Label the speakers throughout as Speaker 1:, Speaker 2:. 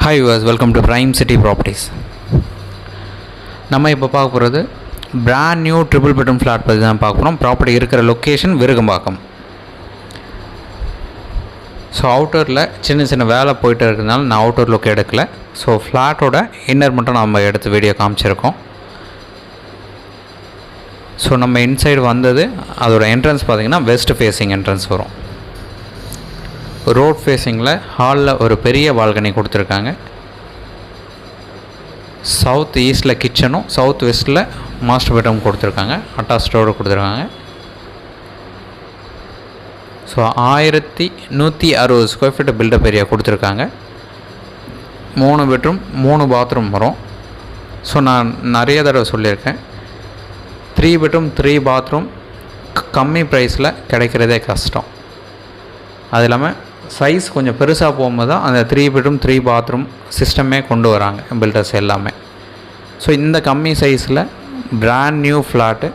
Speaker 1: Hi viewers, welcome to prime city properties. நம்ம இப்போ பார்க்க போகிறது brand new triple bedroom flat பற்றி தான் பார்க்க போகிறோம். ப்ராப்பர்ட்டி இருக்கிற லொக்கேஷன் விருகம்பாக்கம். ஸோ அவுட்டரில் சின்ன சின்ன வேலை போயிட்டு இருக்கிறதுனால நான் அவுட்டர் லுக் எடுக்கலை. ஸோ ஃப்ளாட்டோட இன்னர் மட்டும் நம்ம எடுத்து வீடியோ காமிச்சிருக்கோம். ஸோ நம்ம இன்சைடு வந்தது அதோட என்ட்ரன்ஸ் பார்த்திங்கன்னா வெஸ்ட் ஃபேஸிங் என்ட்ரன்ஸ் வரும். ரோட் ஃபேஸிங்கில் ஹாலில் ஒரு பெரிய பால்கனி கொடுத்துருக்காங்க. சவுத் ஈஸ்டில் கிச்சனும் சவுத் வெஸ்ட்டில் மாஸ்டர் பெட்ரூம் கொடுத்துருக்காங்க. அட்டாச்டோடு கொடுத்துருக்காங்க. So 1160 square feet built up area கொடுத்துருக்காங்க. 3 பெட்ரூம் 3 பாத்ரூம் வரும். ஸோ நான் நிறைய தடவை சொல்லியிருக்கேன், 3 பெட்ரூம் 3 பாத்ரூம் கம்மி ப்ரைஸில் கிடைக்கிறதே கஷ்டம். அது இல்லாமல் சைஸ் கொஞ்சம் பெருசாக போகும்போது தான் அந்த 3 பெட்ரூம் 3 பாத்ரூம் சிஸ்டமே கொண்டு வராங்க பில்டர்ஸ் எல்லாமே. ஸோ இந்த கம்மி சைஸில் பிராண்ட் நியூ ஃப்ளாட்டு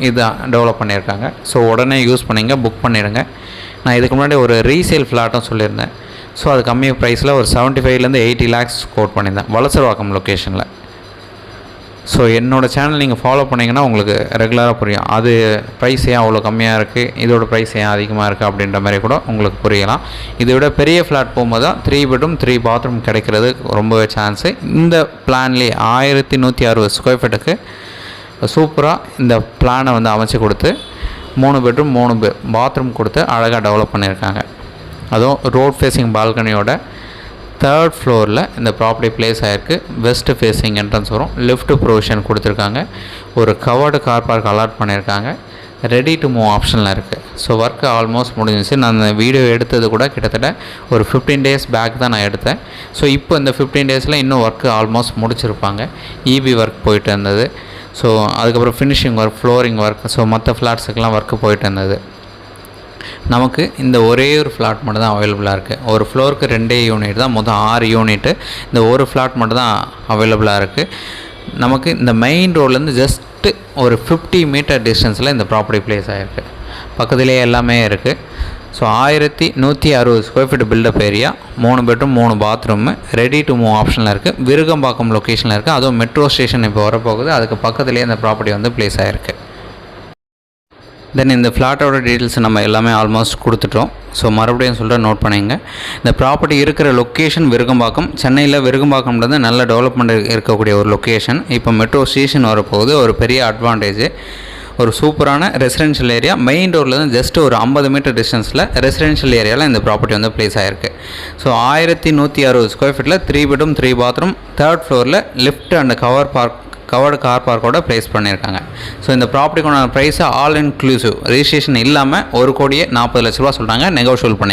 Speaker 1: இது டெவலப் பண்ணியிருக்காங்க. ஸோ உடனே யூஸ் பண்ணிங்க, புக் பண்ணிடுங்க. நான் இதுக்கு முன்னாடி ஒரு ரீசேல் ஃப்ளாட்டும் சொல்லியிருந்தேன். ஸோ அது கம்மி ப்ரைஸில் ஒரு 75 to 80 lakhs கோட் பண்ணியிருந்தேன், வலசரவாக்கம் லொக்கேஷனில். ஸோ என்னோடய சேனல் நீங்கள் ஃபாலோ பண்ணிங்கன்னா உங்களுக்கு ரெகுலராக புரியும், அது ப்ரைஸ் ஏன் அவ்வளோ கம்மியாக இருக்குது, இதோட ப்ரைஸ் ஏன் அதிகமாக இருக்குது அப்படின்ற மாதிரி கூட உங்களுக்கு புரியலாம். இதை விட பெரிய ஃப்ளாட் போகும்போது தான் 3 பெட்ரூம் 3 பாத்ரூம் கிடைக்கிறது ரொம்பவே சான்ஸு. இந்த பிளான்லேயே 1160 ஸ்கொயர் ஃபீட்டுக்கு சூப்பராக இந்த பிளானை வந்து அமைச்சு கொடுத்து 3 பெட்ரூம் 3 பாத்ரூம் கொடுத்து அழகாக டெவலப் பண்ணியிருக்காங்க. அதுவும் ரோட் ஃபேஸிங் பால்கனியோட 3rd ஃப்ளோரில் இந்த ப்ராப்பர்ட்டி பிளேஸ் ஆகிருக்கு. வெஸ்ட் ஃபேஸிங் என்ட்ரன்ஸ் வரும். லிஃப்ட் ப்ரொவிஷன் கொடுத்துருக்காங்க. ஒரு கவர்டு கார் பார்க் அலாட் பண்ணியிருக்காங்க. ரெடி டு மூவ் ஆப்ஷனில் இருக்குது. ஸோ ஒர்க்கு ஆல்மோஸ்ட் முடிஞ்சிச்சு. நான் அந்த வீடியோ எடுத்தது கூட கிட்டத்தட்ட ஒரு 15 days பேக் தான் நான் எடுத்தேன். ஸோ இப்போ இந்த 15 daysல இன்னும் ஒர்க்கு ஆல்மோஸ்ட் முடிச்சிருப்பாங்க. இபி ஒர்க் போயிட்டு இருந்தது. ஸோ அதுக்கப்புறம் finishing work, flooring work, so மற்ற ஃப்ளாட்ஸுக்கெலாம் ஒர்க்கு போயிட்டு இருந்தது. நமக்கு இந்த ஒரே ஒரு ஃப்ளாட் மட்டும் தான் அவைலபிளாக இருக்குது. ஒரு ஃப்ளோருக்கு 2 யூனிட் தான், மொத்தம் 6 யூனிட்டு. இந்த ஒரு ஃப்ளாட் மட்டும் தான் அவைலபிளாக இருக்குது. நமக்கு இந்த மெயின் ரோட்லேருந்து ஜஸ்ட்டு ஒரு 50 மீட்டர் டிஸ்டன்ஸில் இந்த ப்ராப்பர்ட்டி பிளேஸ் ஆகிருக்கு. பக்கத்துலேயே எல்லாமே இருக்குது. So 1160 square feet built up area, 3 bedroom 3 bathroom, ready to move ஆப்ஷனில் இருக்குது. விருகம்பாக்கம் லொக்கேஷனில் இருக்குது. அதுவும் மெட்ரோ ஸ்டேஷன் இப்போ வரப்போகுது. அதுக்கு பக்கத்துலேயே இந்த ப்ராப்பர்ட்டி வந்து பிளேஸ் ஆகிருக்கு. தென் இந்த ஃப்ளாட்டோட டீட்டெயில்ஸ் நம்ம எல்லாமே ஆல்மோஸ்ட் கொடுத்துட்டோம். ஸோ மறுபடியும் சொல்கிறேன், நோட் பண்ணிங்க. இந்த ப்ராப்பர்ட்டி இருக்கிற லொக்கேஷன் விருகம்பாக்கம். சென்னையில் விருகம்பாக்கம்ன்றது நல்ல டெவலப்மெண்ட் இருக்கக்கூடிய ஒரு லொக்கேஷன். இப்போ மெட்ரோ ஸ்டேஷன் வரப்போகுது. ஒரு பெரிய அட்வான்டேஜ். ஒரு சூப்பரான ரெசிடென்ஷியல் ஏரியா. மெயின் ரோட்லேருந்து ஜஸ்ட் ஒரு 50 மீட்டர் டிஸ்டன்ஸில் ரெசிடென்ஷியல் ஏரியாவில் இந்த ப்ராப்பர்ட்டி வந்து பிளேஸ் ஆகிருக்கு. ஸோ 1160 ஸ்கொயர் ஃபீட்டில் 3 பெட்ரூம் 3 பாத்ரூம், 3rd ஃப்ளோரில் லிஃப்ட் அண்ட் கவர்டு கார் பார்க்கோட ப்ரைஸ் பண்ணியிருக்காங்க. ஸோ இந்த ப்ராப்பர்ட்டிக்கான ப்ரைஸை ஆல் இன்க்ளூசிவ், ரெஜிஸ்ட்ரேஷன் இல்லாமல் 1,40,40,00,000 ரூபா சொல்கிறாங்க. நெகோஷியபிள் பண்ணி